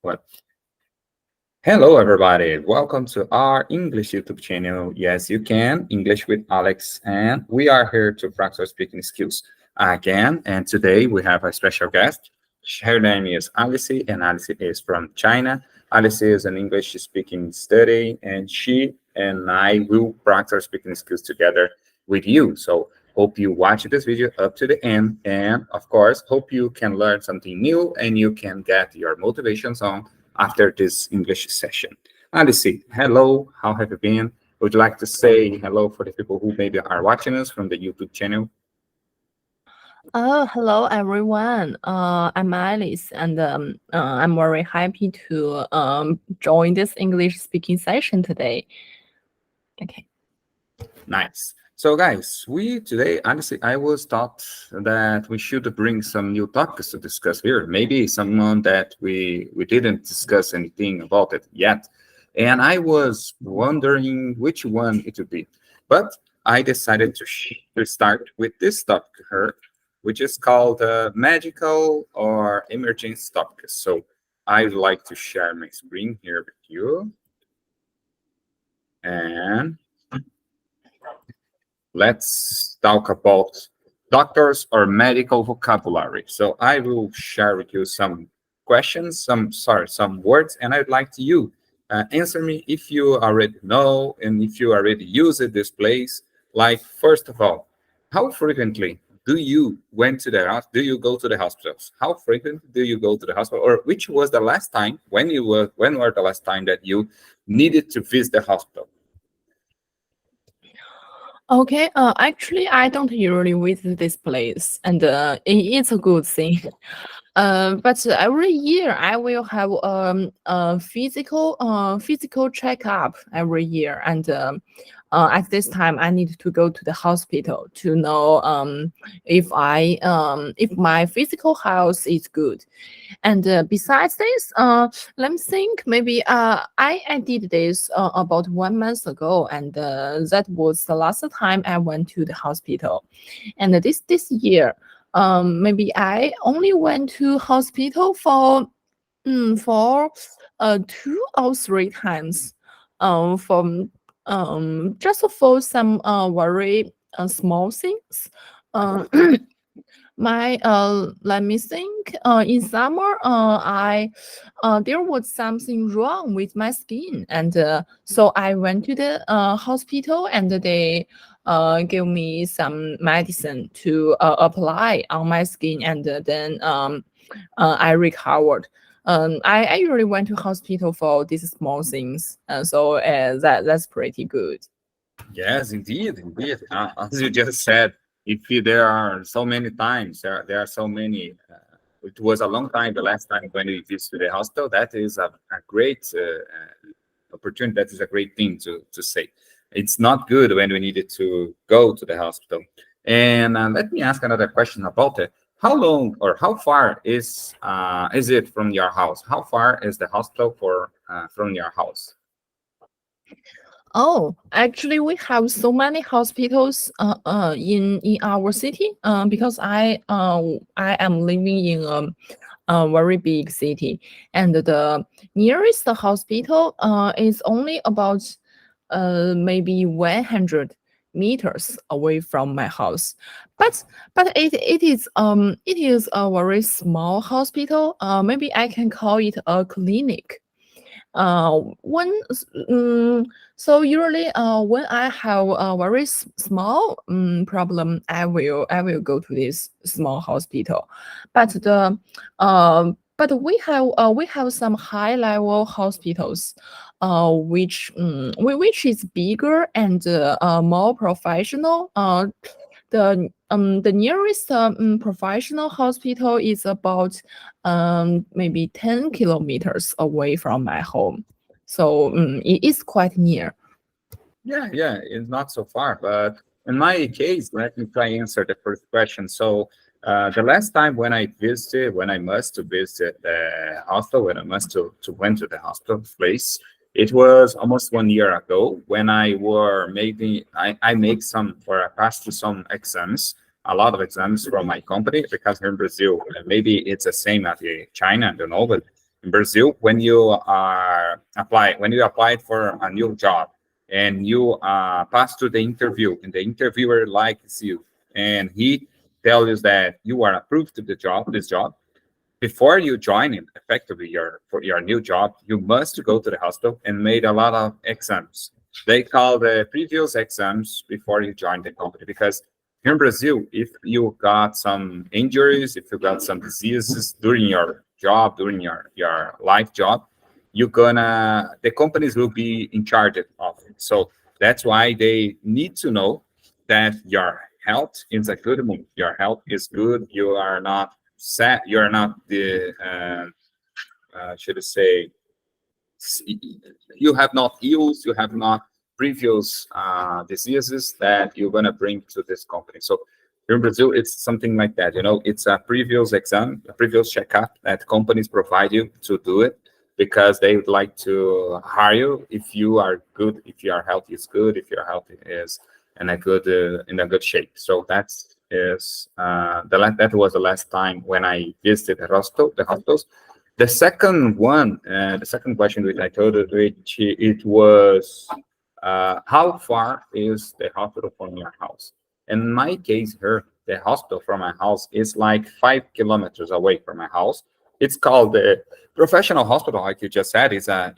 What? Hello, everybody. Welcome to our English YouTube channel. Yes, you can. English with Alex. And we are here to practice speaking skills again. And today we have a special guest. Her name is Alice, and Alice is from China. Alice is an English speaking study, and she and I will practice speaking skills together with you. So, hope you watch this video up to the end. And of course, hope you can learn something new and you can get your motivations on after this English session. Alice, hello, how have you been? Would you like to say hello for the people who maybe are watching us from the YouTube channel? Oh, hello everyone. I'm Alice, and I'm very happy to join this English speaking session today. Okay. Nice. So guys, we today, honestly, I was thought that we should bring some new topics to discuss here. Maybe someone that we didn't discuss anything about it yet. And I was wondering which one it would be. But I decided to start with this topic here, which is called medical or emergency topics. So I'd like to share my screen here with you. And let's talk about doctors or medical vocabulary. So I will share with you some questions, some words, and I'd like to you answer me if you already know and if you already use it this place. Like first of all, how frequently do you go to the hospitals? How frequent do you go to the hospital, or which was the last time when were the last time that you needed to visit the hospital? Okay. Actually, I don't usually visit this place, and it's a good thing. But every year I will have a physical checkup every year, and at this time I need to go to the hospital to know if my physical health is good. And besides this, let me think. Maybe I did this about 1 month ago, and that was the last time I went to the hospital. And this year, maybe I only went to hospital for 2 or 3 times, from just for some very small things. Uh, my let me think. In summer, I there was something wrong with my skin, and so I went to the hospital, and they gave me some medicine to apply on my skin, and then I recovered. I usually went to hospital for these small things, so that's pretty good. Yes, indeed. As you just said, there are so many times, there are so many. It was a long time, the last time when we visited the hospital. That is a great opportunity. That is a great thing to say. It's not good when we needed to go to the hospital. And let me ask another question about it. How long or how far is it from your house? How far is the hospital from your house? Oh, actually, we have so many hospitals in our city, because I am living in a very big city, and the nearest hospital is only about maybe 100 meters away from my house. But it is a very small hospital. Maybe I can call it a clinic. One so usually when I have a very small problem, I will go to this small hospital. But we have some high level hospitals, which is bigger and more professional. The nearest professional hospital is about maybe 10 kilometers away from my home. So it is quite near. Yeah, it's not so far. But in my case, let me try answer the first question. So the last time when I must to visit the hospital, when I must to went to the hospital place, it was almost 1 year ago when I make some or I passed through some exams, a lot of exams from my company because here in Brazil, maybe it's the same as in China, I don't know, but In Brazil, when you applied for a new job and you pass through the interview, and the interviewer likes you, and he tells you that you are approved to this job, before you join it, effectively for your new job, you must go to the hospital and made a lot of exams. They call the previous exams before you join the company, because here in Brazil, if you got some injuries, if you got some diseases during your job, during your life job, the companies will be in charge of it. So that's why they need to know that your health is a good move. Your health is good. You are not sad. You are not should I say, you have not ills, you have not previous diseases that you're gonna bring to this company. So here in Brazil, it's something like that. It's a previous exam, a previous checkup that companies provide you to do it, because they would like to hire you if you are good, if your health is good, if your health is in a good shape. So that was the last time when I visited the hospitals. The second question which I told you, which it was, how far is the hospital from your house? In my case here, the hospital from my house is like 5 kilometers away from my house. It's called the professional hospital, like you just said. I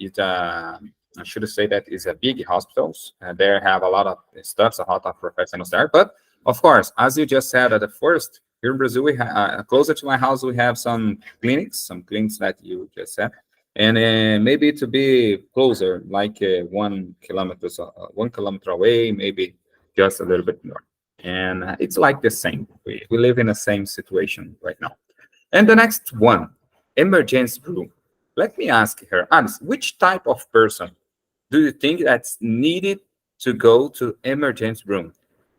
should say that is a big hospitals. They have a lot of stuff, a lot of professionals there. But of course, as you just said at the first, here in Brazil, we have closer to my house, we have some clinics that you just said, and maybe to be closer, like 1 kilometer away, maybe just a little bit more. And it's like the same. We live in the same situation right now. And the next one, emergency room. Let me ask her, Alice, which type of person do you think that's needed to go to emergency room?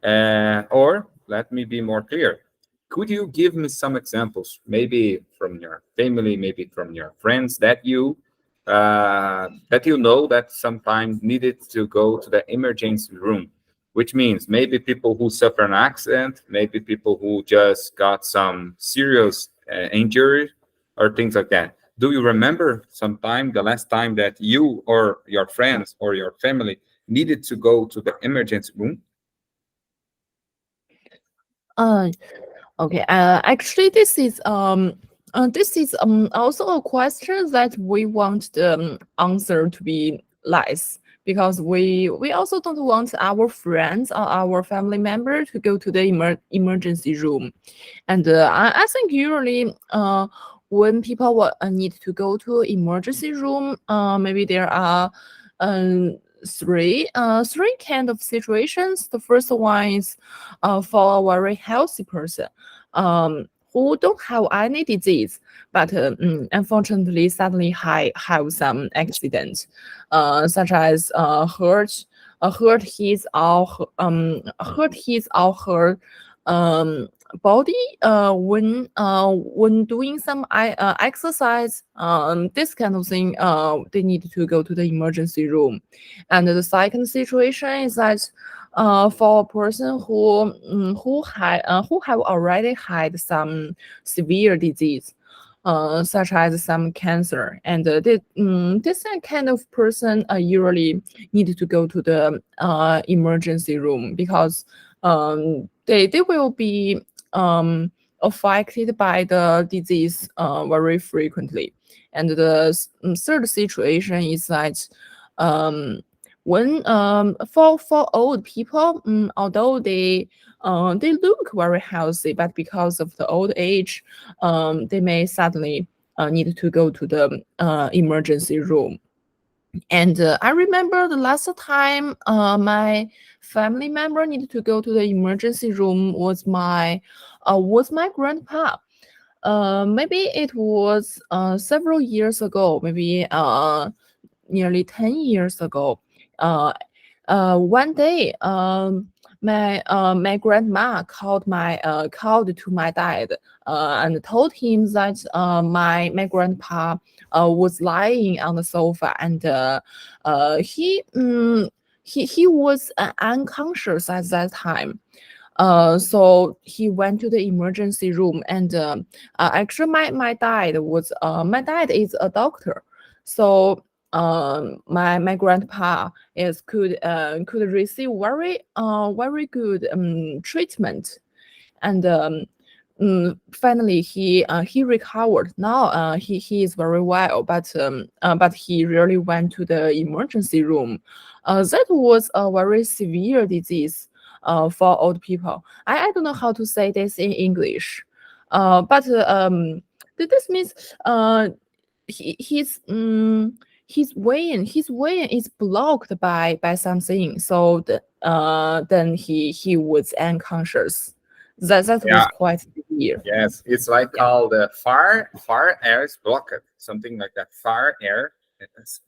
Or let me be more clear. Could you give me some examples, maybe from your family, maybe from your friends, that you know that sometimes needed to go to the emergency room? Which means maybe people who suffer an accident, maybe people who just got some serious injury or things like that. Do you remember sometime the last time that you or your friends or your family needed to go to the emergency room? Okay. Actually, this is also a question that we want the answer to be less, because we also don't want our friends or our family member to go to the emergency room. And I think usually when people need to go to emergency room, maybe there are three kind of situations. The first one is for a very healthy person who don't have any disease, but unfortunately suddenly have some accident, such as hurt his or her body when doing some exercise, this kind of thing, they need to go to the emergency room. And the second situation is that for a person who have already had some severe disease, such as some cancer, and this kind of person usually need to go to the emergency room, because they will be affected by the disease very frequently. And the third situation is that when for old people, although they look very healthy, but because of the old age, they may suddenly need to go to the emergency room. And I remember the last time my family member needed to go to the emergency room was my grandpa. Maybe it was several years ago, maybe nearly 10 years ago. One day, my grandma called to my dad and told him that my grandpa was lying on the sofa, and he was unconscious at that time. So he went to the emergency room, and actually, my dad is a doctor, so my grandpa could receive very good treatment, and finally he recovered. Now he is very well, but he really went to the emergency room. That was a very severe disease for old people. I don't know how to say this in English, but this means his vein is blocked by something. So then he was unconscious. That was Yeah. quite severe. Yes, it's like Yeah. called far air is blocked, something like that. Far air.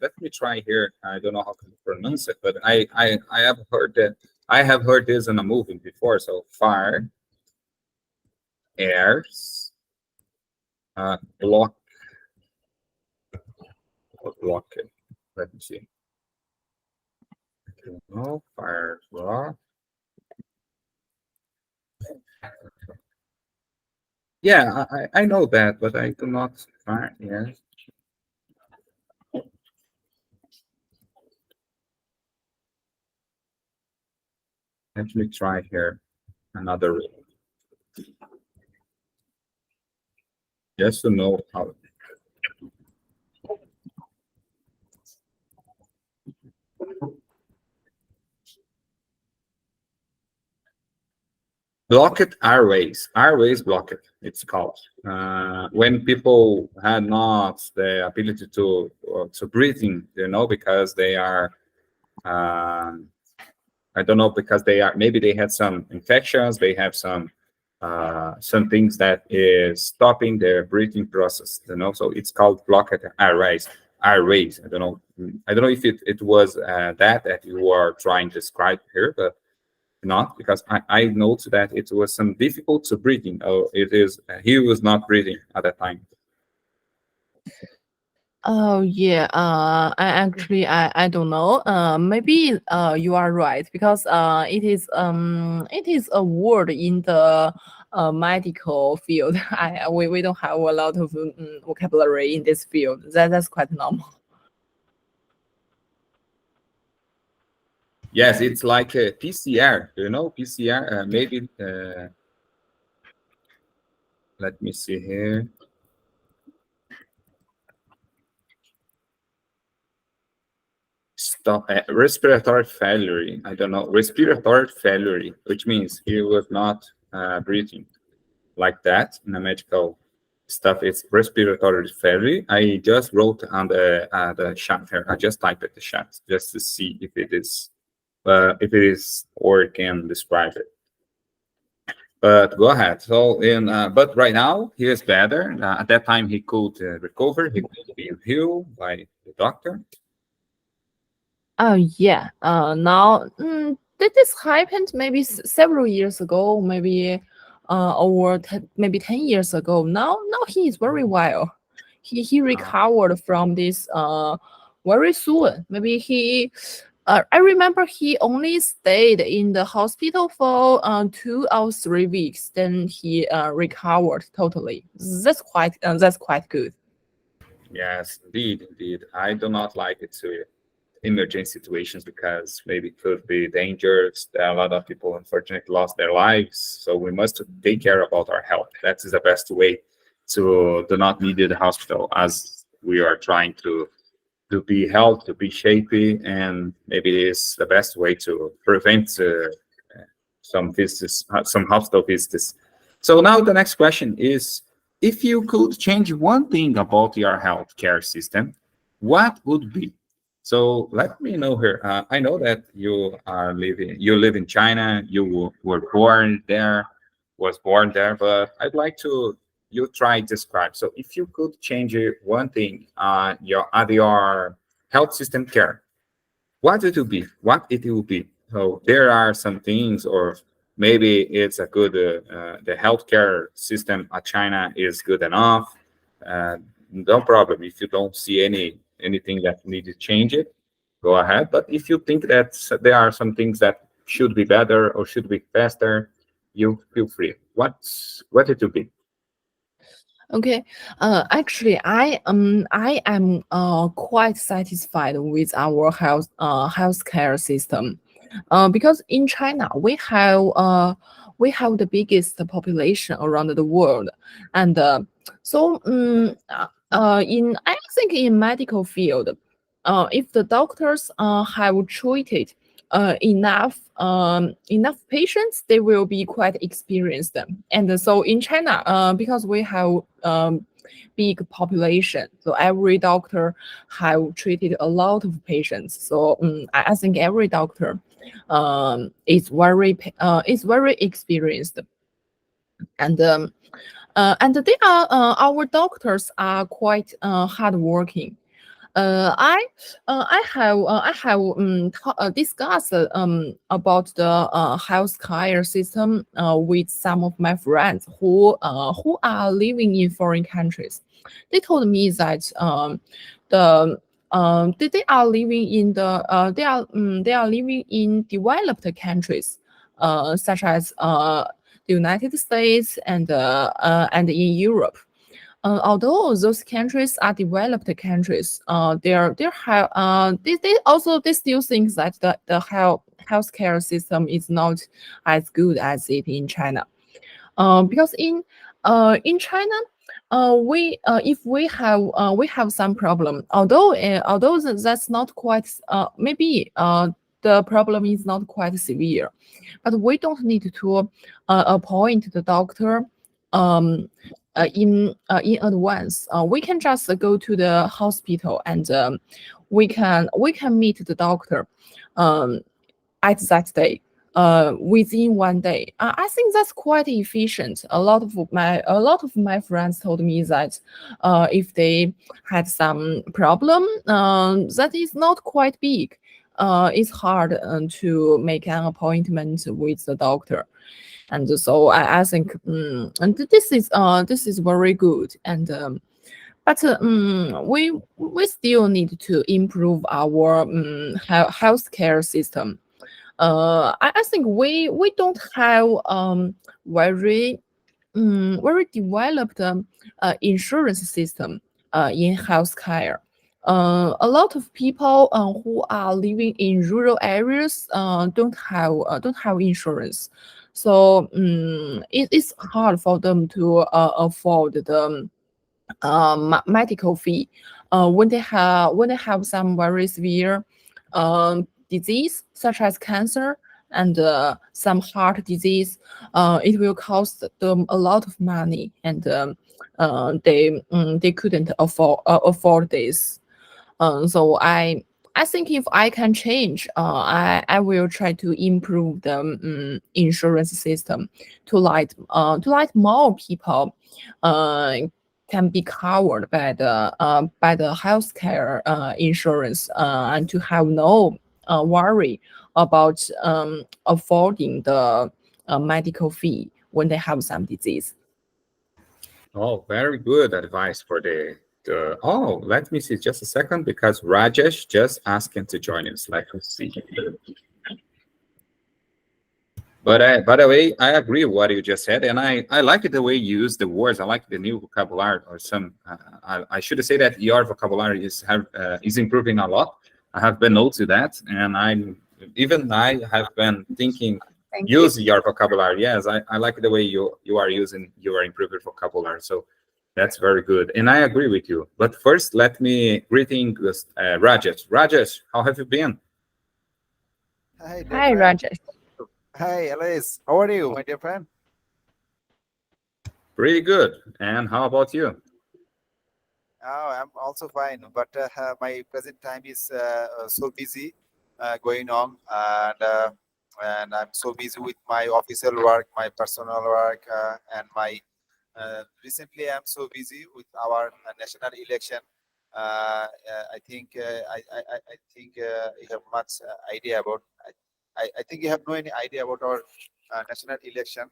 Let me try here. I don't know how to pronounce it, but I have heard that. I have heard this in a movie before. So far airs block block it. Let me see. No fire block. Yeah, I know that, but I do not fire air. Let me try here another just to know how. Blocked airways blocked, it's called. When people had not the ability to breathing, because they are, I don't know, because they are, maybe they had some infections, they have some things that is stopping their breathing process, so it's called blocked airways. I don't know if it was that you are trying to describe here, but not, because I noticed that it was some difficult to breathing. Oh, it is, he was not breathing at that time. Oh yeah, I don't know. Maybe you are right, because it is a word in the medical field. We don't have a lot of vocabulary in this field. That's quite normal. Yes, it's like a PCR. PCR? Maybe. Let me see here. Stop respiratory failure. I don't know, respiratory failure, which means he was not breathing like that in a medical stuff. It's respiratory failure. I just wrote on the chat here. I just typed it the chat just to see if it is or can describe it. But go ahead. So but right now he is better. At that time he could recover. He could be healed by the doctor. Oh yeah. Now, this happened maybe several years ago, maybe over maybe 10 years ago. Now he is very well. He recovered from this very soon. Maybe I remember he only stayed in the hospital for 2 or 3 weeks. Then he recovered totally. That's quite good. Yes, indeed. I do not like it to emergency situations because maybe it could be dangerous. A lot of people unfortunately lost their lives. So we must take care about our health. That is the best way to do not need the hospital, as we are trying to be healthy, to be shapy, and maybe it is the best way to prevent some visits, some hospital visits. So now the next question is, if you could change one thing about your healthcare system, what would be? So let me know here. I know that you live in China. You were born there, but I'd like to you try to describe. So if you could change one thing, your health system care, what it will be? What it will be? So there are some things, or maybe it's a good the healthcare system at China is good enough. No problem if you don't see anything that need to change it, go ahead. But if you think that there are some things that should be better or should be faster, You feel free. What it will be? Okay. Actually, I am quite satisfied with our healthcare system. Because in China we have the biggest population around the world, and so in I think in medical field, if the doctors have treated enough patients, they will be quite experienced. And so in China, because we have big population, so every doctor have treated a lot of patients. So I think every doctor is very experienced, and they are our doctors are quite hardworking. I have discussed about the healthcare system with some of my friends who are living in foreign countries. They told me that the they are living in they are living in developed countries, such as the United States and in Europe. Although those countries are developed countries, they still think that the healthcare system is not as good as it in China. Because in China, we if we have some problem, although that's not quite maybe the problem is not quite severe, but we don't need to appoint the doctor in advance. We can just go to the hospital and we can meet the doctor um, at that day. Within one day, I think that's quite efficient. A lot of my friends told me that if they had some problem that is not quite big, it's hard to make an appointment with the doctor. And so I think and this is very good. And but we still need to improve our healthcare system. I think we don't have very very developed insurance system in healthcare. A lot of people who are living in rural areas don't have insurance, so it is hard for them to afford the medical fee when they have some very severe disease such as cancer and some heart disease. It will cost them a lot of money, and they couldn't afford this. So I think if I can change, I will try to improve the insurance system to let more people uh, can be covered by the healthcare insurance, and to have no worry about affording the medical fee when they have some disease. Oh, very good advice for the. Oh, let me see just a second because Rajesh just asking to join us. Let us see. But by the way, I agree with what you just said, and I like it the way you use the words. I like the new vocabulary or some. I should say that your vocabulary is improving a lot. I have been noticing that, and I have been thinking Thank you. use your vocabulary. Yes, I like the way you are using your improved vocabulary. So that's very good, and I agree with you. But first, let me greeting Rajesh. Rajesh, how have you been? Hi, dear Hi, friend. Rajesh. Hi, Alice. How are you, my dear friend? Pretty good. And how about you? Oh, I'm also fine, but my present time is so busy going on, and I'm so busy with my official work, my personal work, and my recently I'm so busy with our national election. I think I think you have much idea about. I think you have no any idea about our national election.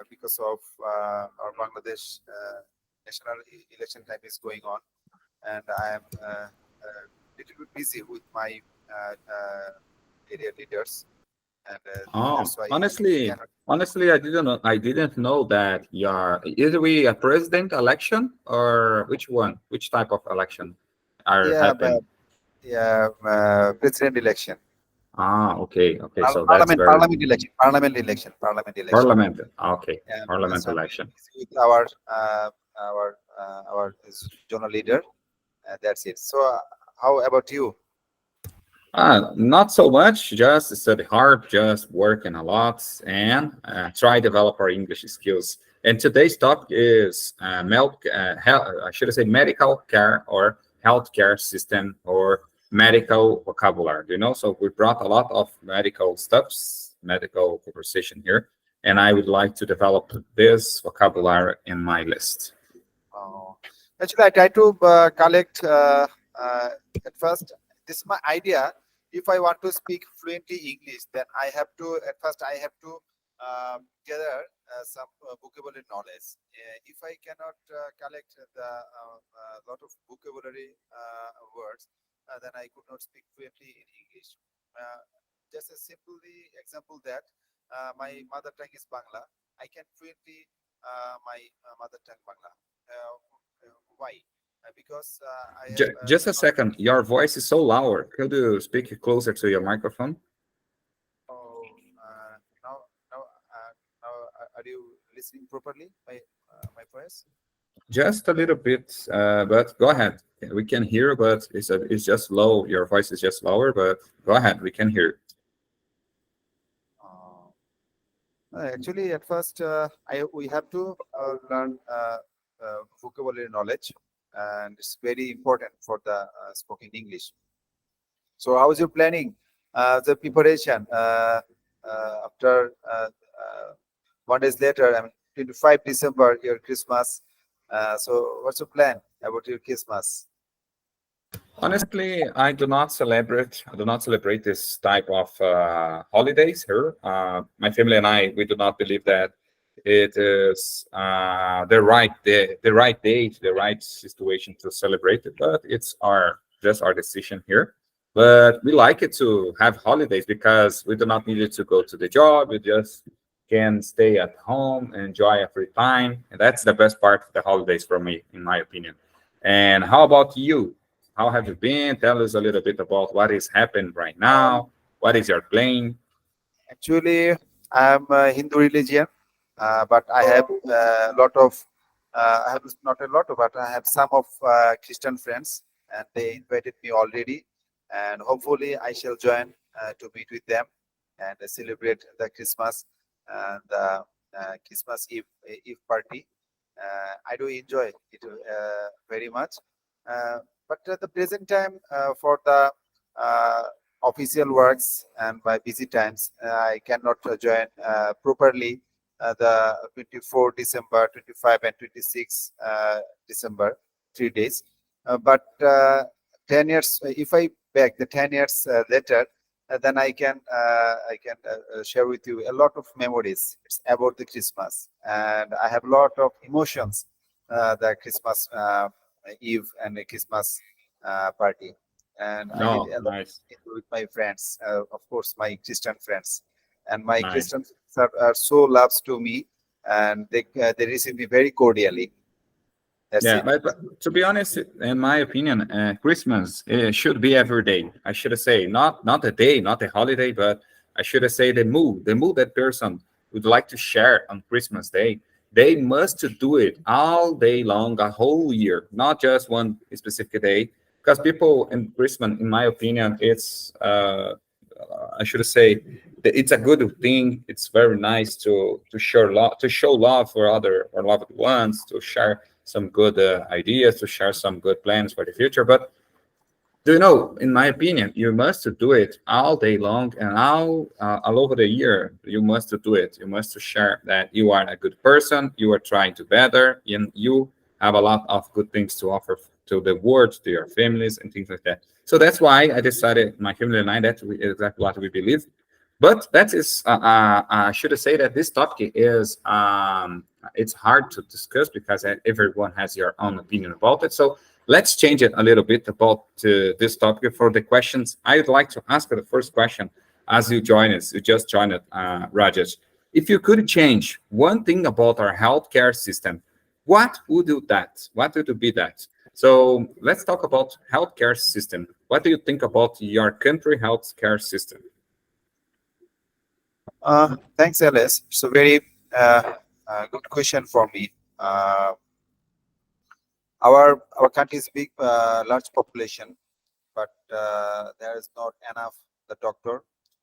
Because of our Bangladesh national election time is going on, and I am little bit busy with my area leaders. and Oh, that's why honestly, cannot. honestly, I didn't know that you're either we a president election or which one, which type of election are Yeah, but happening. yeah, president election, Ah, okay, okay. So that's parliament, very parliament election. parliament. Okay, That's parliament why I'm very election. busy with our zonal leader. That's it. So, how about you? Not so much, just study hard, just working a lot, and try develop our English skills. And today's topic is I should say medical care or healthcare system or medical vocabulary, So we brought a lot of medical stuffs, medical conversation here, and I would like to develop this vocabulary in my list. Uh, Actually, I try to collect at first. This is my idea. If I want to speak fluently English, then I have to at first I have to gather some vocabulary knowledge. If I cannot collect the lot of vocabulary words, then I could not speak fluently in English. Uh, just a simply example that my mother tongue is Bangla. I can fluently my mother tongue Bangla. Why? Because I have Just a second, your voice is so loud. Could you speak closer to your microphone? oh, now now are you listening properly? My voice. Just a little bit, but go ahead. We can hear, but it's just low. Your voice is just lower, but go ahead. We can hear. Uh, Actually, at first, we have to learn vocabulary knowledge, and it's very important for the spoken English. So, how is your planning? The preparation after 1 days later, I mean, 25 December, your Christmas. So, what's your plan about your Christmas? Honestly, I do not celebrate this type of holidays here. My family and I, we do not believe that it is the right date, the right situation to celebrate it. But it's just our decision here. But we like it to have holidays because we do not need it to go to the job. We just can stay at home, enjoy a free time, and that's the best part of the holidays for me, in my opinion. And how about you? How have you been? Tell us a little bit about what is happening right Um, now. What is your plan? Actually, I'm a Hindu religion, but I have a lot of, I have not a lot of, but I have some of Christian friends, and they invited me already. And hopefully, I shall join to meet with them and celebrate the Christmas and the Christmas Eve party. I do enjoy it very much. But at the present time, for the uh, official works and my busy times, I cannot join properly the 24 December, 25 and 26 December, 3 days. But 10 years, if I back the 10 years later, then I can share with you a lot of memories. It's about the Christmas, and I have a lot of emotions. The Christmas Eve and the Christmas party, and I did No, a lot nice, with my friends, of course, my Christian friends, and my nice. Christian friends are so loves to me, and they receive me very cordially. That's Yeah, it. but to be honest, in my opinion, Christmas should be every day. I should say not a day, not a holiday, but I should say the mood that person would like to share on Christmas Day. They must do it all day long, a whole year, not just one specific day. Because people in Christmas, in my opinion, it's I should say that it's a good thing. It's very nice to show love for other or loved ones, to share some good ideas, to share some good plans for the future. But do you know, in my opinion, you must do it all day long and all over the year. You must do it. You must share that you are a good person. You are trying to better, and you have a lot of good things to offer to the world, to your families, and things like that. So that's why I decided, my family and I, exactly what we believe. But that is, I should say that this topic is, it's hard to discuss because everyone has your own opinion about it. So let's change it a little bit about this topic for the questions. I would like to ask the first question. as you join us, you just joined it, Rajesh. If you could change one thing about our healthcare system, what would you that? What would it be that? So let's talk about healthcare system. What do you think about your country healthcare system? Thanks, Alice. It's a very good question for me. Our country is big, large population, but there is not enough the doctor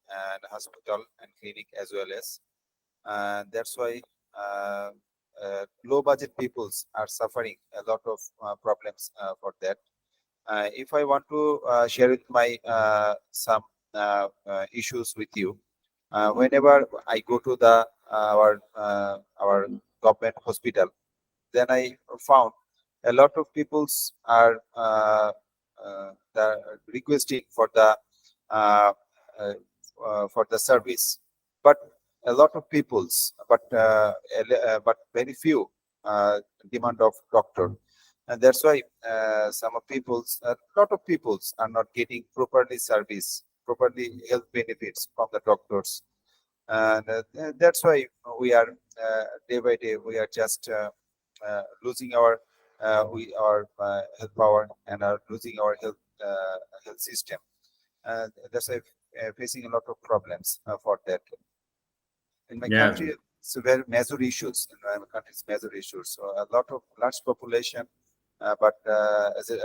and hospital and clinic as well as. That's why low budget peoples are suffering a lot of problems for that. If I want to share with my some issues with you, whenever I go to the our government hospital, then I found a lot of peoples are requesting uh, for the service, but a lot of peoples, but very few demand of doctor, and that's why some of peoples, a lot of peoples are not getting properly service, properly health benefits from the doctors, and that's why we are day by day we are just losing our health power and are losing our health system, and that's why facing a lot of problems for that. In my Yeah, country, it's very major issues. In my country's major issues. So a lot of large population, but as a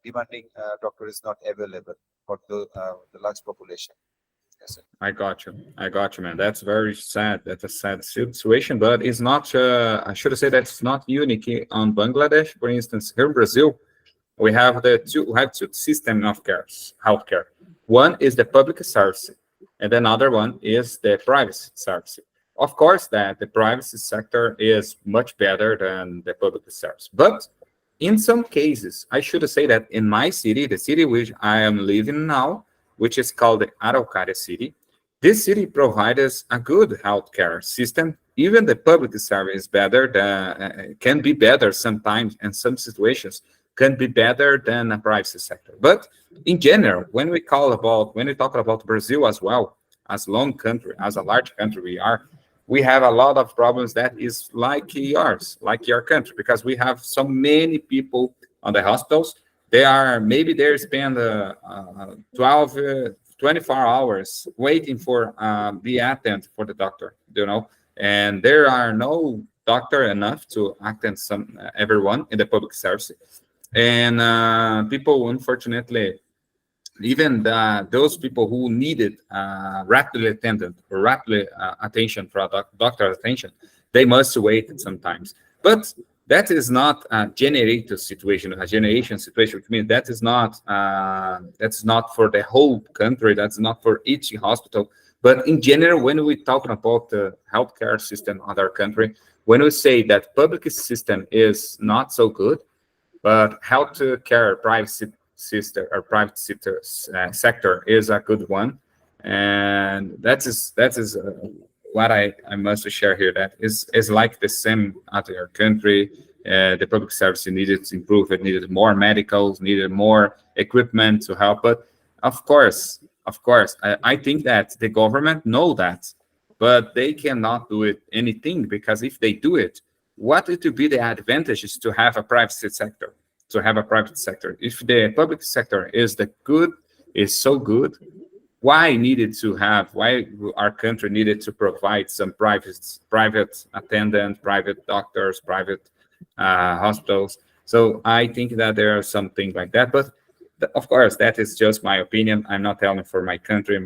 demanding doctor is not available for the large population. Yes, sir. I got you. I got you, man. That's very sad. That's a sad situation, but it's not, I should say that's not unique on Bangladesh. For instance, here in Brazil, we have two system of care, healthcare. One is the public service, and another one is the private service. Of course, that the private sector is much better than the public service, but in some cases, I should say that in my city, the city which I am living now, which is called the Araucaria city, this city provides a good healthcare system. Even the public service is better can be better sometimes in some situations, can be better than a private sector. But in general, when we talk about Brazil as well, as long country, as a large country we are, we have a lot of problems that is like yours, like your country, because we have so many people on the hospitals. They spend 12, 24 hours waiting for the attend for the doctor, and there are no doctor enough to attend everyone in the public service. And people, unfortunately, even those people who needed rapidly attendant or rapidly attention for doctor attention, they must wait sometimes. But that is not a generation situation, which means that's not for the whole country, that's not for each hospital. But in general, when we talk about the healthcare system of our country, when we say that public system is not so good, but healthcare sector is a good one, and that is what I must share here. That is like the same other country. The public service needed to improve. It needed more medicals, needed more equipment to help. But of course, I think that the government know that, but they cannot do it anything, because if they do it, what it will be the advantages to have a private sector? To have a private sector, if the public sector is so good, why our country needed to provide some private attendant, private doctors, private hospitals? So I think that there are some things like that, but of course that is just my opinion. I'm not telling for my country.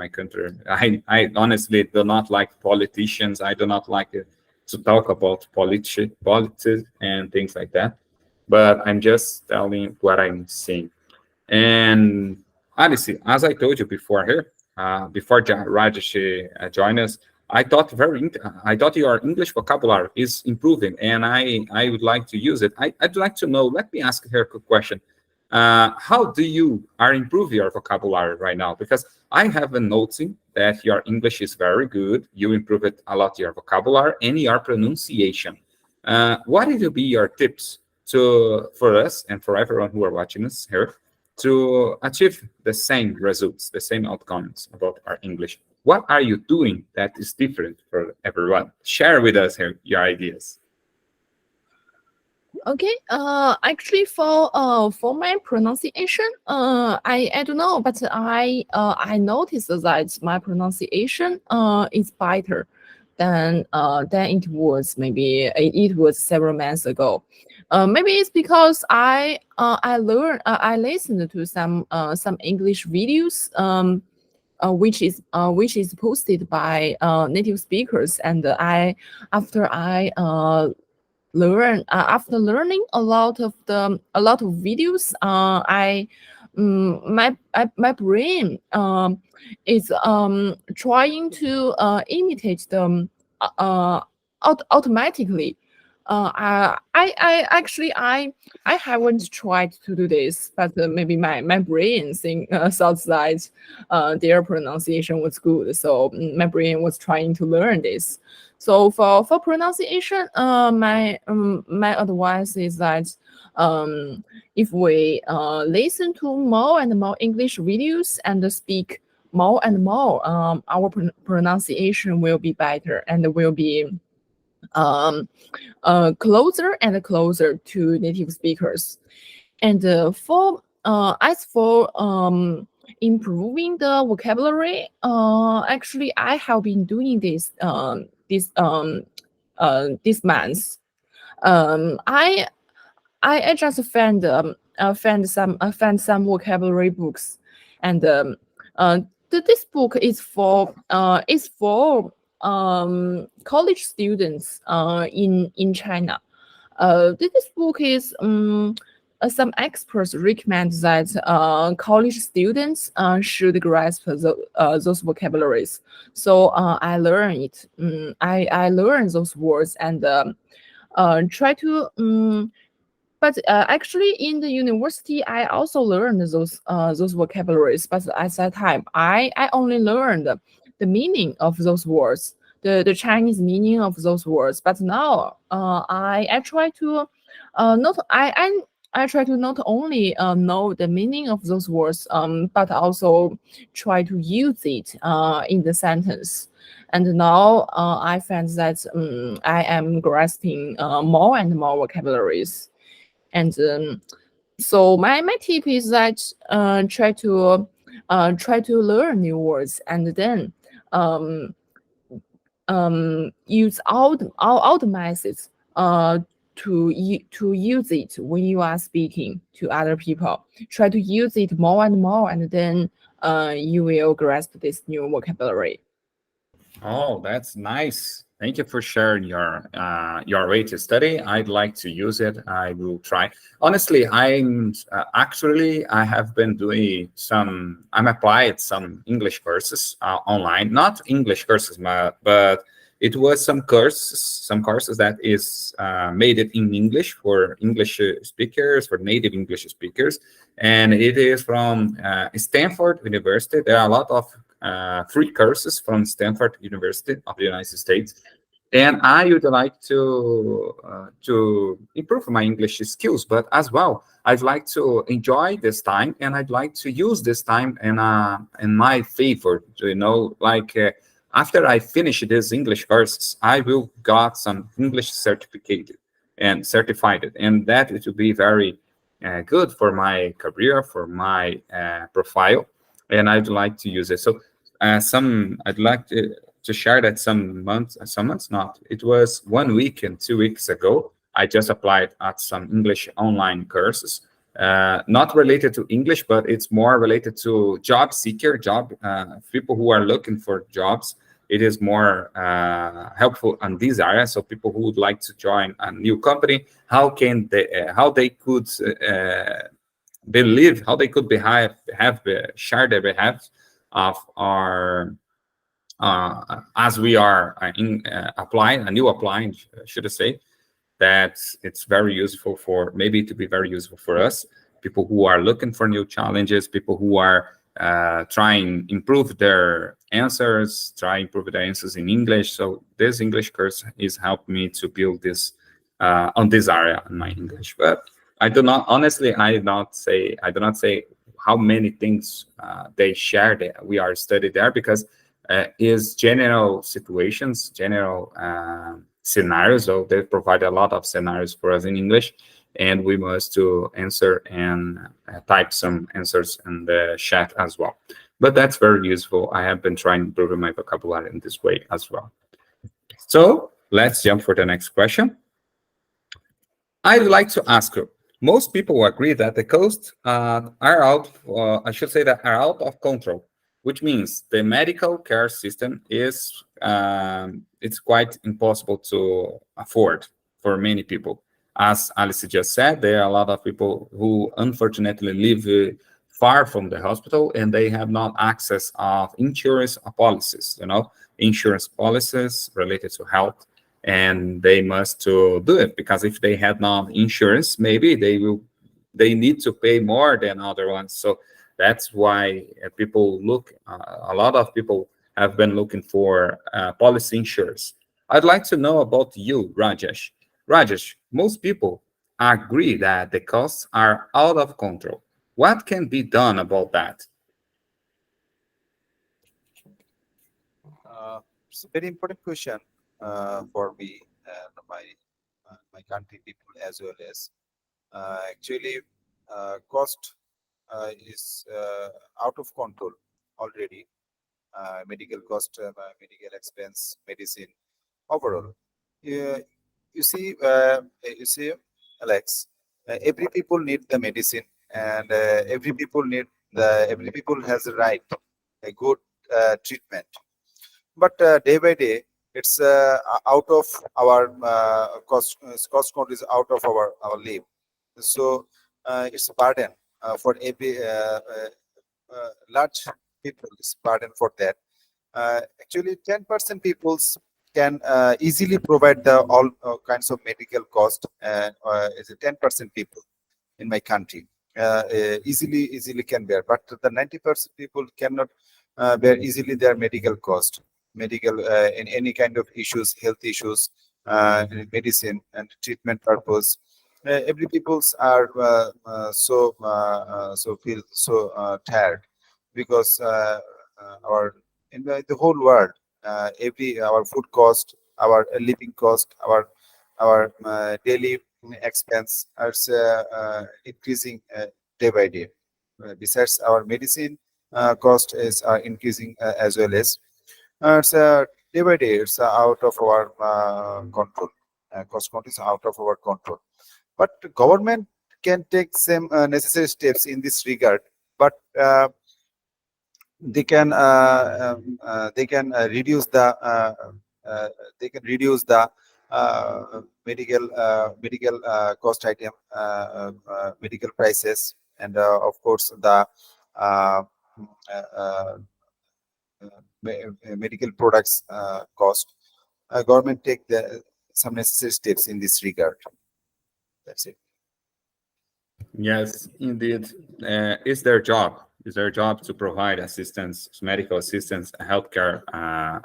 I honestly do not like politicians. I do not like to talk about politics and things like that, but I'm just telling what I'm seeing. And honestly, as I told you before here, before Rajesh joined us, I thought your English vocabulary is improving, and I would like to use it. I'd like to know. Let me ask her a quick question. How do you are improve your vocabulary right now? Because I have been noticing that your English is very good. You improve it a lot, your vocabulary and your pronunciation. What will be your tips for us and for everyone who are watching us here to achieve the same results, the same outcomes about our English. What are you doing that is different for everyone? Share with us here your ideas. Okay. Actually, for my pronunciation, I don't know, but I noticed that my pronunciation is better than it was maybe it was several months ago. Maybe it's because I listened to some English videos which is posted by native speakers, and I after I after learning a lot of videos, my brain is trying to imitate them automatically. I actually I haven't tried to do this, but maybe my brain thought that their pronunciation was good, so my brain was trying to learn this. So for pronunciation, my advice is that if we listen to more and more English videos and speak more and more, our pronunciation will be better and will be closer and closer to native speakers. And as for improving the vocabulary, actually I have been doing this month. I just found some vocabulary books, and this book is for college students in China. This book is some experts recommend that college students should grasp those vocabularies. So I learn it. I learn those words and try to. But actually, in the university, I also learned those vocabularies. But at that time, I only learned the meaning of those words, the Chinese meaning of those words. But now, I try to not I try to not only know the meaning of those words, but also try to use it in the sentence. And now I find that I am grasping more and more vocabularies. And so my tip is that try to learn new words, and then use all the methods to use it when you are speaking to other people. Try to use it more and more, and then you will grasp this new vocabulary. Oh, that's nice. Thank you for sharing your way to study. I'd like to use it. I will try. Honestly, I'm actually I have been doing I'm applied some English courses online. Not English courses, but it was some courses that is made it in English for English speakers, for native English speakers, and it is from Stanford University. There are a lot of free courses from Stanford University of the United States, and I would like to improve my English skills. But as well, I'd like to enjoy this time, and I'd like to use this time in my favor. Like after I finish this English courses, I will got some English certificate and certified, and that it will be very good for my career, for my profile, and I'd like to use it. So I'd like to share that some months not. It was 1 week and 2 weeks ago. I just applied at some English online courses, not related to English, but it's more related to job people who are looking for jobs. It is more helpful in this area. So people who would like to join a new company, how they could believe, how they could share their behalf of our as we are applying, should I say, that it's very useful for, maybe to be very useful for us, people who are looking for new challenges, people who are improve their answers in English. So this English course is helped me to build this on this area in my English. But I do not say how many things they share that we are studied there, because is general situations, general scenarios. So they provide a lot of scenarios for us in English, and we must to answer and type some answers in the chat as well. But that's very useful. I have been trying to improve my vocabulary in this way as well. So let's jump for the next question. I'd like to ask you, most people agree that the costs are out, I should say that are out of control, which means the medical care system is, it's quite impossible to afford for many people. As Alice just said, there are a lot of people who unfortunately live far from the hospital, and they have not access of insurance policies, insurance policies related to health, and they must to do it, because if they had not insurance, maybe they need to pay more than other ones. So that's why people look, a lot of people have been looking for policy insurance. I'd like to know about you, Rajesh. Rajesh, most people agree that the costs are out of control. What can be done about that? It's a very important question for me and my country people as well as actually cost is out of control already. Medical cost, medical expense, medicine overall. You see, Alex, every people need the medicine, and every people has a right a good treatment. But day by day, it's out of our cost control is out of our life. So it's a burden for every large people. It's burden for that. Actually, 10% peoples can easily provide the all kinds of medical cost. Is 10% people in my country easily can bear, but the 90% people cannot bear easily their medical cost. Medical in any kind of issues, health issues, medicine and treatment purpose. Every peoples are so feel so tired, because our in the whole world, every our food cost, our living cost, our daily expense are increasing day by day. Besides, our medicine cost is increasing as well as. It's day by day. It's out of our control. Cost control is out of our control. But government can take some necessary steps in this regard. But they can reduce the medical cost item, medical prices, and of course the medical products cost. Government take some necessary steps in this regard. That's it. Yes, indeed. It's their job. It's their job to provide assistance, medical assistance, healthcare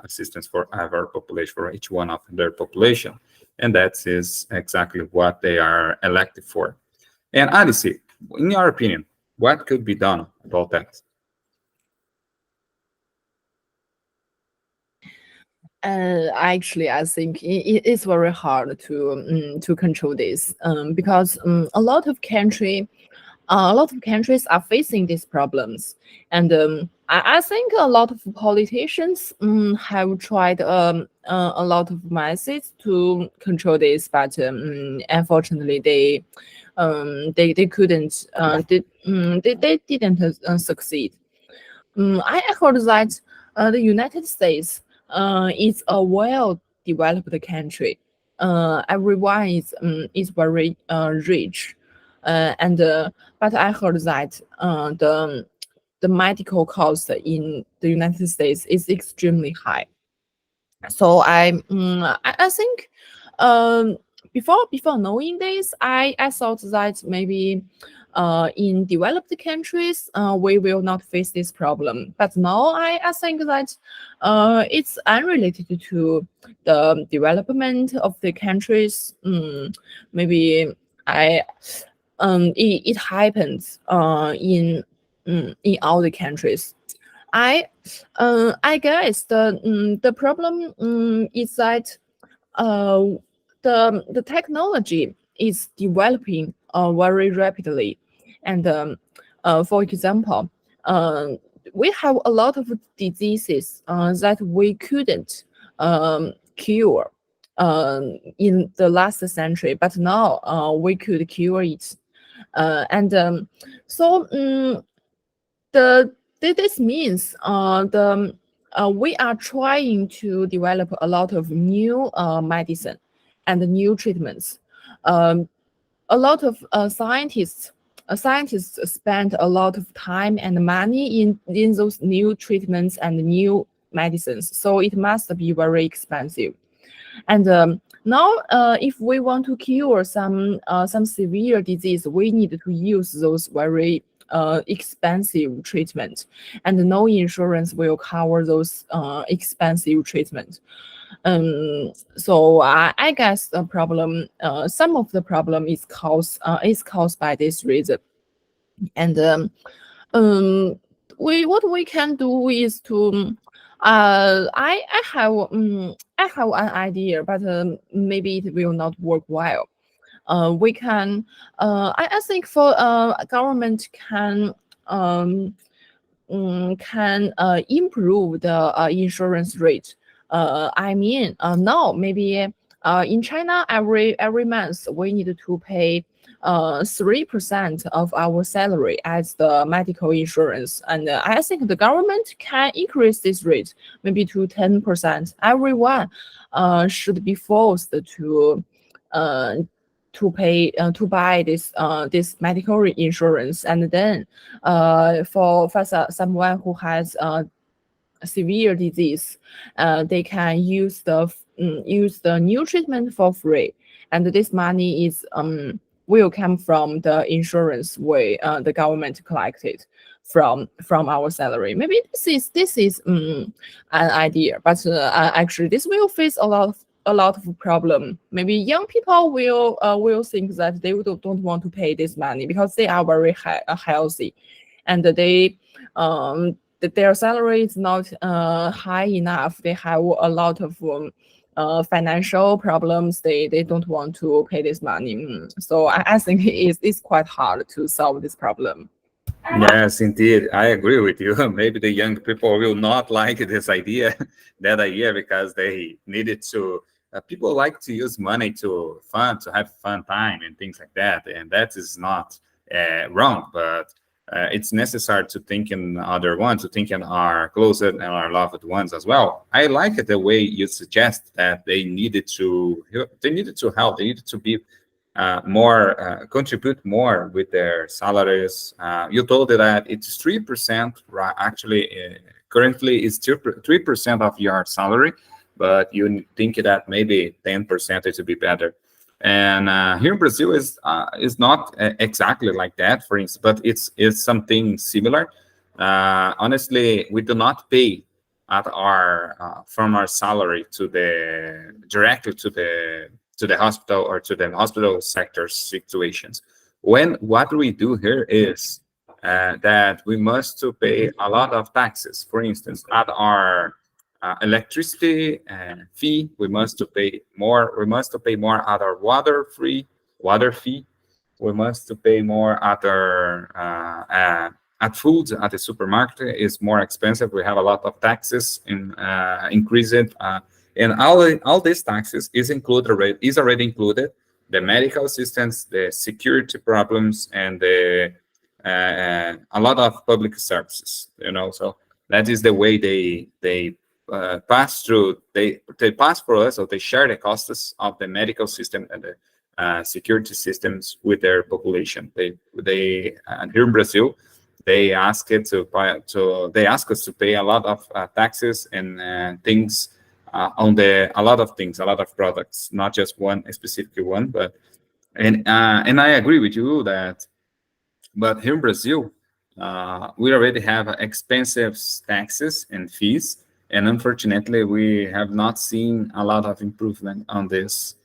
assistance for our population, for each one of their population. And that is exactly what they are elected for. And Alice, in your opinion, what could be done about that? Actually, I think it is very hard to control this because a lot of countries are facing these problems, and I think a lot of politicians have tried a lot of methods to control this, but unfortunately they couldn't they didn't succeed. I heard that the United States is a well-developed country. Everyone is very rich, and but I heard that the medical cost in the United States is extremely high. So I think before knowing this, I thought that maybe in developed countries we will not face this problem. But now I think that it's unrelated to the development of the countries. Maybe it happens in in all the countries. I guess the problem is that the technology is developing very rapidly, and for example, we have a lot of diseases that we couldn't cure in the last century, but now we could cure it, and so this means we are trying to develop a lot of new medicine and new treatments. A lot of scientists spend a lot of time and money in those new treatments and new medicines, so it must be very expensive. And now, if we want to cure some severe disease, we need to use those very expensive treatment, and no insurance will cover those expensive treatment. So I guess the problem, some of the problem is caused by this reason. And what we can do is to I have an idea, but maybe it will not work well. We can I think for government can improve the insurance rate. I mean, now maybe in China, every month we need to pay 3% of our salary as the medical insurance, and I think the government can increase this rate maybe to 10%. Everyone should be forced to pay to buy this medical insurance, and then for someone who has severe disease, they can use the new treatment for free, and this money is will come from the insurance the government collected from our salary. Maybe this is an idea, but actually this will face a lot of problem. Maybe young people will think that they don't want to pay this money because they are very healthy, and they their salary is not high enough. They have a lot of financial problems. They don't want to pay this money. So I think it's quite hard to solve this problem. Yes, indeed. I agree with you. Maybe the young people will not like this idea, that idea, because they needed to, people like to use money to have fun time and things like that. And that is not wrong, but it's necessary to think in other ones, to think in our closer and our loved ones as well. I like it the way you suggest that they needed to help, they needed to be more contribute more with their salaries. You told it that it's 3%, right? Actually, currently it's 3% of your salary, but you think that maybe 10% it would be better. And here in Brazil is not exactly like that, for instance, but it's something similar. Honestly, we do not pay at our from our salary directly to the hospital or to the hospital sector situations. What we do here is that we must to pay a lot of taxes. For instance, at our electricity fee, we must to pay more. We must to pay more at our water fee. We must to pay more at our at food at the supermarket is more expensive. We have a lot of taxes increased. And all these taxes is already included the medical assistance, the security problems, and a lot of public services. So that is the way they pass through. They pass for us, so they share the costs of the medical system and the security systems with their population. They here in Brazil, they ask us to pay a lot of taxes and things. A lot of products, not just one specific one, but and I agree with you that. But here in Brazil, we already have expensive taxes and fees, and unfortunately, we have not seen a lot of improvement on this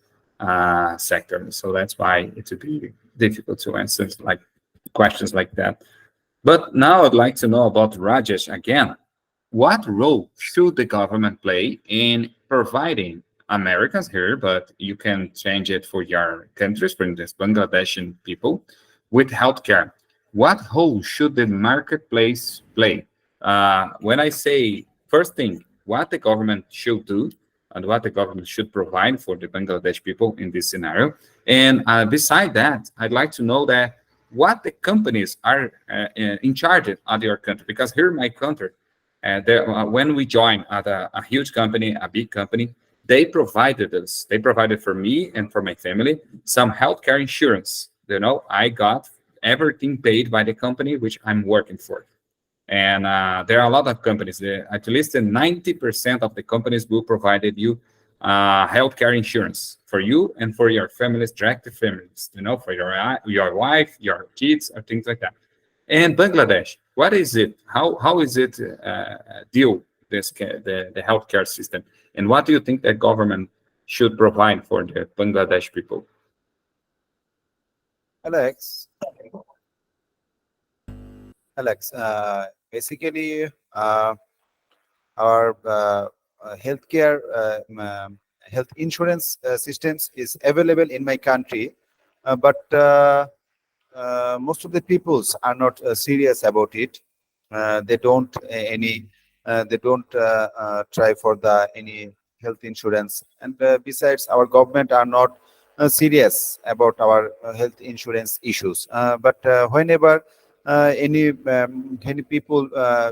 sector. So that's why it would be difficult to answer questions like that. But now I'd like to know about Rajesh again. What role should the government play in providing Americans here, but you can change it for your countries, for instance, Bangladeshi people, with healthcare? What role should the marketplace play? When I say first thing, what the government should do and what the government should provide for the Bangladesh people in this scenario. And beside that, I'd like to know that what the companies are in charge of your country, because here in my country, when we join at a huge company, a big company, they provided us, they provided for me and for my family some healthcare insurance. You know, I got everything paid by the company which I'm working for. And there are a lot of companies, at least 90% of the companies will provided you healthcare insurance for you and for your families, direct families, you know, for your wife, your kids, or things like that. And Bangladesh, what is it? How is it deal the healthcare system? And what do you think the government should provide for the Bangladesh people? Alex, Alex, basically, our healthcare health insurance systems is available in my country, but most of the peoples are not serious about it. They don't try for the any health insurance, and besides, our government are not serious about our health insurance issues. But whenever any people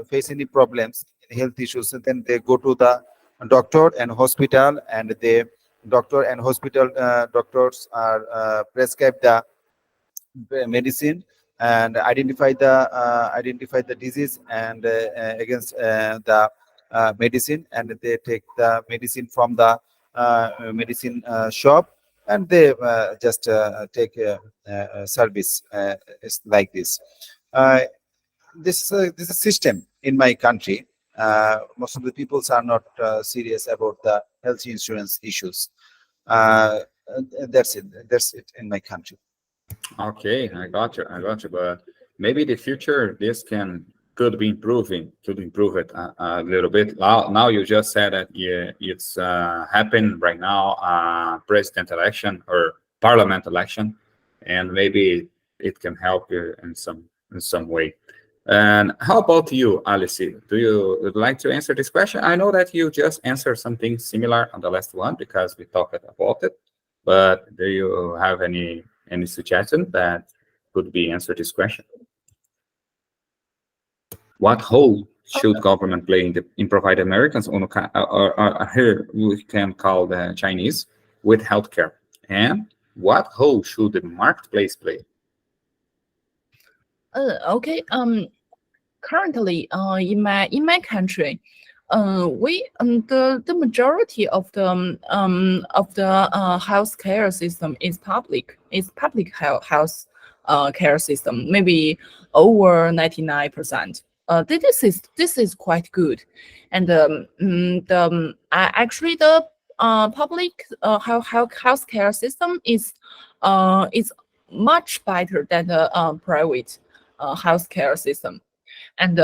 face any problems, health issues, then they go to the doctor and hospital, and the doctor and hospital doctors are prescribe the medicine and identify the disease and against the medicine, and they take the medicine from the medicine shop, and they just take service is like this. Uh, this is a system in my country. Most of the peoples are not serious about the health insurance issues. That's it. That's it in my country. Okay, I got you. I got you. But maybe the future this could improve it a little bit. Now you just said that yeah, it's happened right now, president election or parliament election, and maybe it can help you in some way. And how about you, Alice? Do you would like to answer this question? I know that you just answered something similar on the last one because we talked about it. But do you have any suggestion that could be answered this question? What role should government play in provide Americans or here we can call the Chinese with healthcare? And what role should the marketplace play? Okay. Currently, in my country, we the majority of the healthcare system is public. It's public health care system. Maybe over 99%. This is quite good, and actually the public healthcare system is much better than the private healthcare system. And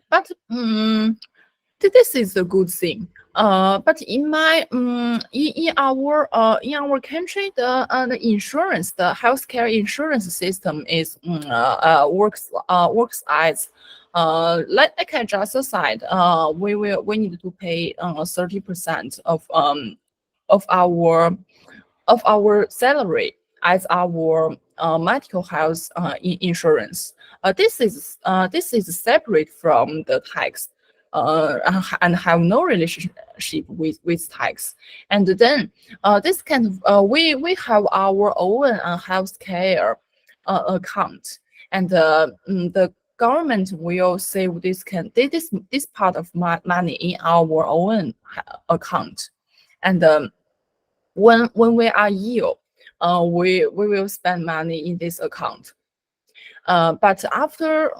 but this is a good thing. But in my in our country, the insurance, the healthcare insurance system is works as like I just said, we need to pay 30% of our salary as our medical health insurance. This is separate from the tax and have no relationship with tax. And then this kind of we have our own healthcare account, and the government will save this part of money in our own account. And when we are ill, we will spend money in this account. But after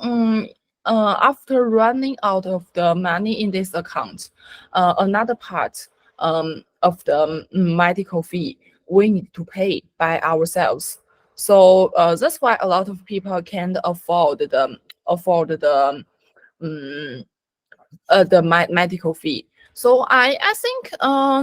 running out of the money in this account, another part of the medical fee we need to pay by ourselves. So that's why a lot of people can't afford the um, medical fee. So I think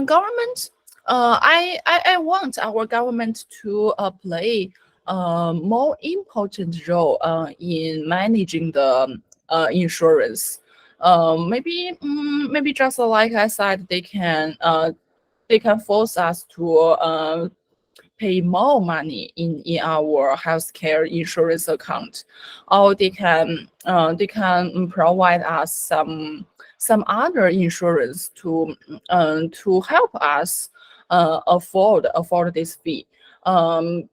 government I want our government to play more important role in managing the insurance. Maybe just like I said, they can force us to pay more money in our healthcare insurance account, or they can provide us some other insurance to help us afford this fee.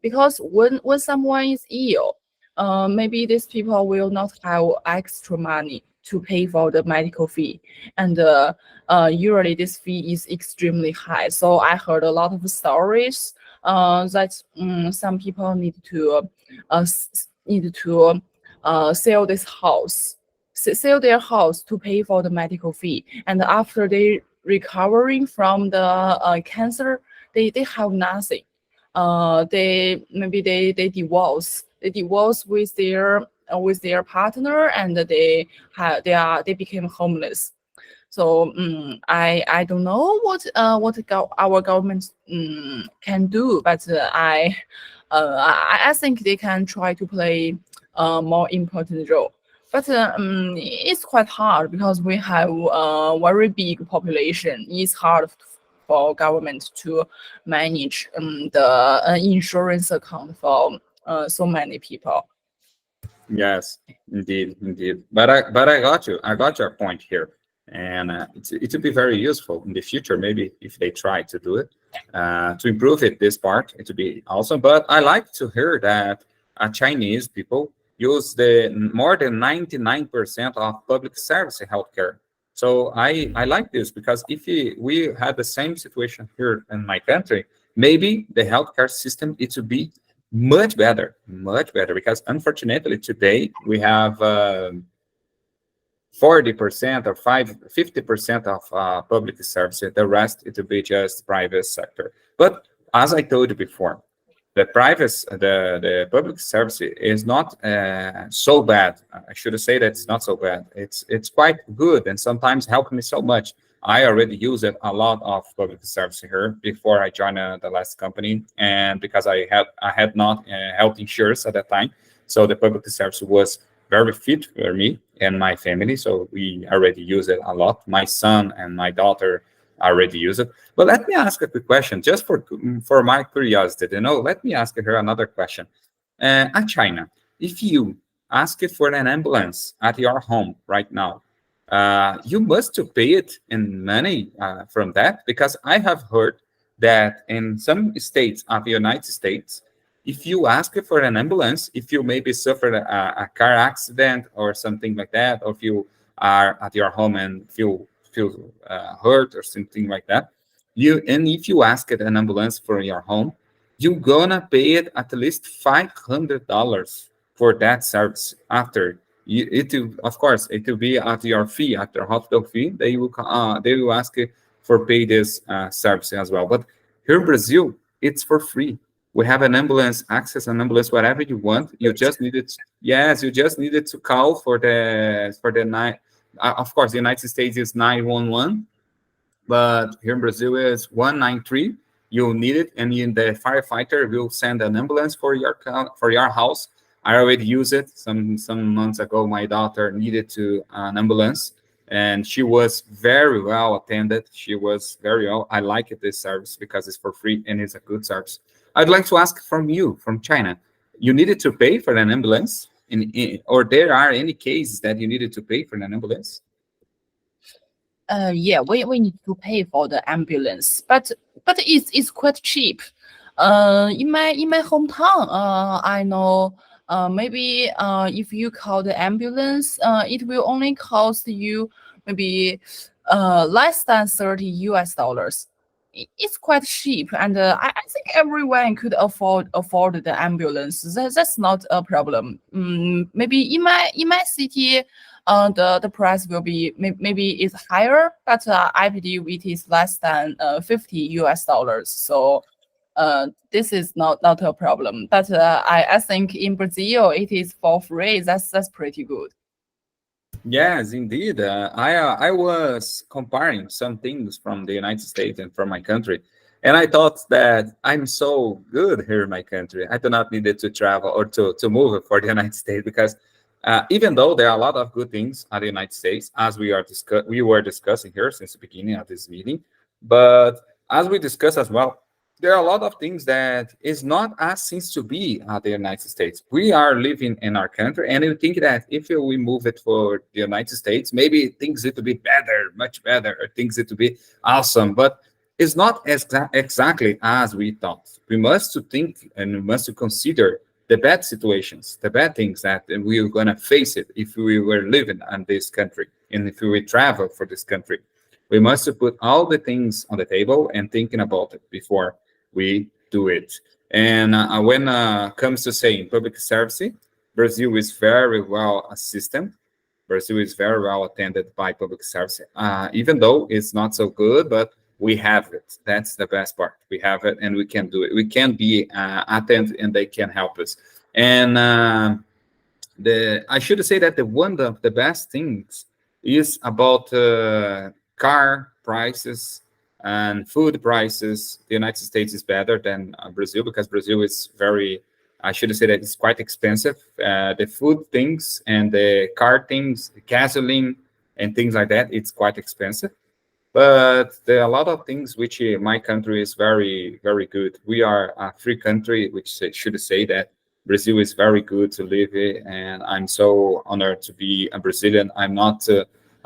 Because when someone is ill, maybe these people will not have extra money to pay for the medical fee, and usually this fee is extremely high. So I heard a lot of stories that some people need to sell this house, sell their house to pay for the medical fee, and after they recovering from the cancer, they have nothing. They maybe they divorce. They divorce with their partner, and they became homeless. So I don't know what our government can do, but I think they can try to play a more important role. But it's quite hard because we have a very big population. It's hard for government to manage the insurance account for so many people. Yes, indeed, indeed. But I got you. I got your point here, and it would be very useful in the future. Maybe if they try to do it to improve it, this part, it would be awesome. But I like to hear that Chinese people use the more than 99% of public service healthcare. So I like this because if we had the same situation here in my country, maybe the healthcare system it would be much better, because unfortunately today we have 40% or 50% of public services. The rest it will be just private sector. But as I told you before, the public service is not so bad. I should say that it's not so bad. It's quite good and sometimes help me so much. I already use it a lot of public service here before I joined the last company, and because I had not health insurance at that time, so the public service was very fit for me and my family. So we already use it a lot. My son and my daughter already use it. But let me ask a quick question, just for my curiosity. Let me ask her another question. At China, if you ask for an ambulance at your home right now, you must to pay it in money from that, because I have heard that in some states of the United States, if you ask for an ambulance, if you maybe suffered a car accident or something like that, or if you are at your home and feel hurt or something like that, if you ask an ambulance for your home, you're gonna pay it at least $500 for that service. After of course, it will be at your fee, at your hospital fee. They will ask you for pay this service as well. But here in Brazil, it's for free. We have an ambulance, access an ambulance wherever you want. You just needed, yes, you just needed to call for the night. Of course, the United States is 911, but here in Brazil is 193. You need it, and the firefighter will send an ambulance for your house. I already used it some months ago. My daughter needed an ambulance, and she was very well attended. She was very well. I like this service because it's for free and it's a good service. I'd like to ask from you, from China, you needed to pay for an ambulance, or there are any cases that you needed to pay for an ambulance? Yeah, we need to pay for the ambulance, but it's quite cheap. In my hometown, I know maybe if you call the ambulance, it will only cost you maybe less than $30. It's quite cheap, and I think everyone could afford the ambulance. That's not a problem. Maybe in my city, the price will be maybe it's higher, but I believe it is less than $50. So this is not a problem. But I think in Brazil it is for free. That's pretty good. Yes, indeed. I was comparing some things from the United States and from my country, and I thought that I'm so good here in my country. I do not need to travel or to move for the United States because even though there are a lot of good things at the United States, as we were discussing here since the beginning of this meeting, but as we discussed as well, there are a lot of things that is not as seems to be at the United States. We are living in our country, and we think that if we move it for the United States, maybe things it to be better, much better, or things it to be awesome. But it's not exactly as we thought. We must to think and we must to consider the bad situations, the bad things that we are gonna face it if we were living in this country and if we would travel for this country. We must put all the things on the table and thinking about it before we do it. And when comes to saying public service, Brazil is very well assisted. Brazil is very well attended by public service, even though it's not so good, but we have it. That's the best part. We have it, and we can do it. We can be attended, and they can help us. And I should say that one of the best things is about car prices and food prices. The United States is better than Brazil because Brazil is very, I should say that it's quite expensive. The food things and the car things, the gasoline and things like that, it's quite expensive. But there are a lot of things which my country is very, very good. We are a free country, which should say that Brazil is very good to live in, and I'm so honored to be a Brazilian. I'm not,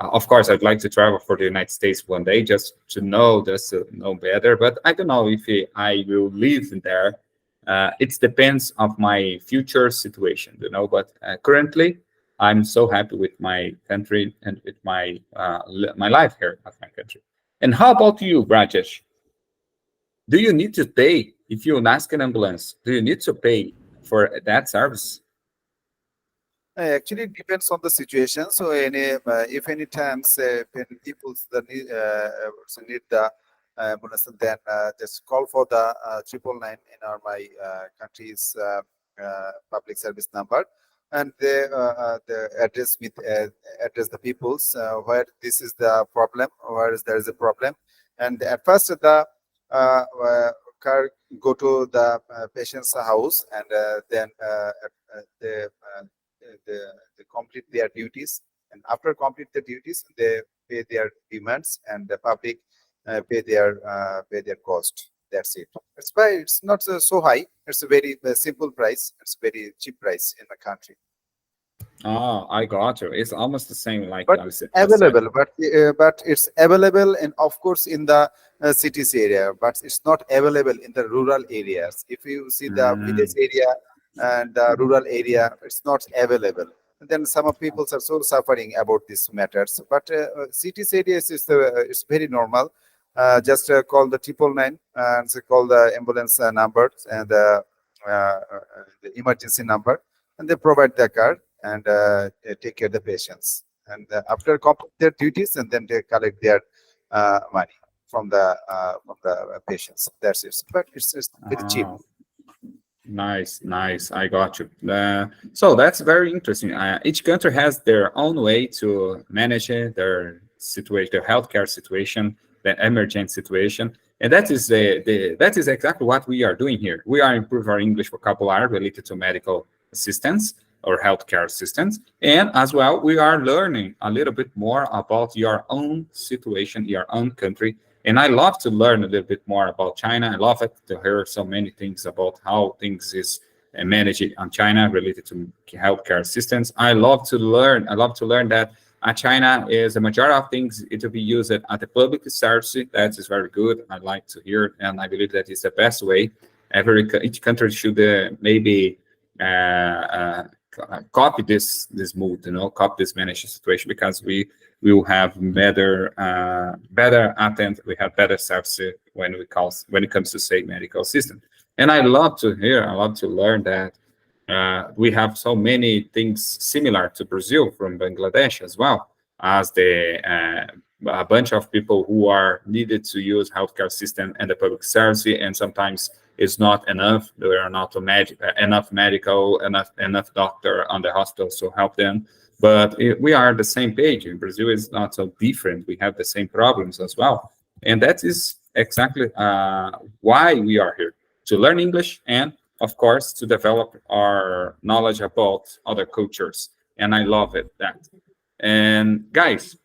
of course, I'd like to travel for the United States one day just to know better, but I don't know if I will live in there. It depends of my future situation, but currently, I'm so happy with my country and with my my life here at my country. And how about you, Rajesh? Do you need to pay if you ask an ambulance? Do you need to pay for that service? Actually, it depends on the situation. So, if any times when people need the ambulance, then just call for the 999 in my country's public service number, and they address the people's where this is the problem, where there is a problem, and at first the car go to the patient's house, and then they complete their duties, and after complete the duties, they pay their demands, and the public pay their cost. That's it. That's why it's not so high. It's a very simple price. It's a very cheap price in the country. Oh, I got you. It's almost the same like But I said. available, but it's available, and of course in the cities area, but it's not available in the rural areas. If you see the village area and the rural area, it's not available. And then some of people are so suffering about these matters. But cities areas is it's very normal. Just call the 999 and call the ambulance number and the emergency number, and they provide the car and take care of the patients. And after complete their duties, and then they collect their money from the patients. That's it. But it's very cheap. Nice. I got you. So that's very interesting. Each country has their own way to manage their situation, their healthcare situation, the emergency situation, and that is that is exactly what we are doing here. We are improving our English vocabulary related to medical assistance or healthcare assistance, and as well, we are learning a little bit more about your own situation, your own country. And I love to learn a little bit more about China. I love it to hear so many things about how things is managed on China related to healthcare assistance. I love to learn that China is a majority of things it will be used at the public service. That is very good. I like to hear, and I believe that is the best way. Each country should maybe copy this mood, copy this management situation, because we will have better attend. We have better service when it comes to say medical system. And I love to learn that we have so many things similar to Brazil from Bangladesh as well as the a bunch of people who are needed to use healthcare system and the public service, and sometimes it's not enough. There are not enough medical, enough doctor on the hospitals to help them. But we are the same page. In Brazil, is not so different. We have the same problems as well, and that is exactly why we are here, to learn English and, of course, to develop our knowledge about other cultures. And I love it that. And guys,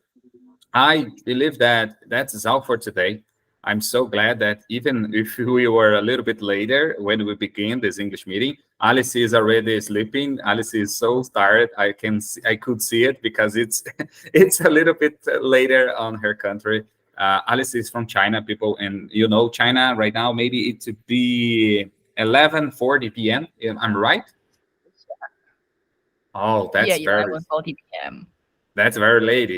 I believe that that is all for today. I'm so glad that even if we were a little bit later when we began this English meeting, Alice is already sleeping. Alice is so tired. I could see it because it's it's a little bit later on her country. Alice is from China, people, and you know China right now. Maybe it would be 11:40 p.m. I'm right. Oh, Yeah, that's very 11:40 p.m. That's very late.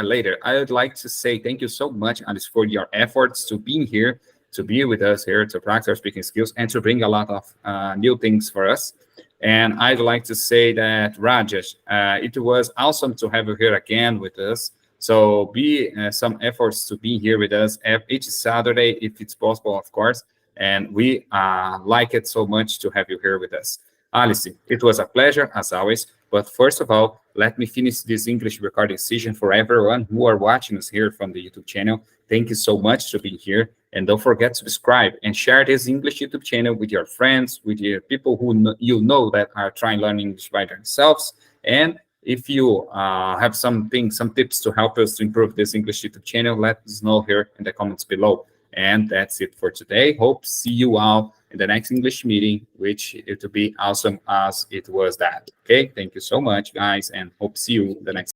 Later. I would like to say thank you so much, Alice, for your efforts to being here, to be with us here, to practice our speaking skills, and to bring a lot of new things for us. And I'd like to say that, Rajesh, it was awesome to have you here again with us. So be some efforts to be here with us each Saturday, if it's possible, of course. And we like it so much to have you here with us. Alice, it was a pleasure, as always. But first of all, let me finish this English recording session for everyone who are watching us here from the YouTube channel. Thank you so much for being here. And don't forget to subscribe and share this English YouTube channel with your friends, with your people who you know that are trying to learn English by themselves. And if you have some tips to help us to improve this English YouTube channel, let us know here in the comments below. And that's it for today. Hope see you all in the next English meeting, which it will be awesome as it was that. Okay, thank you so much, guys, and hope see you the next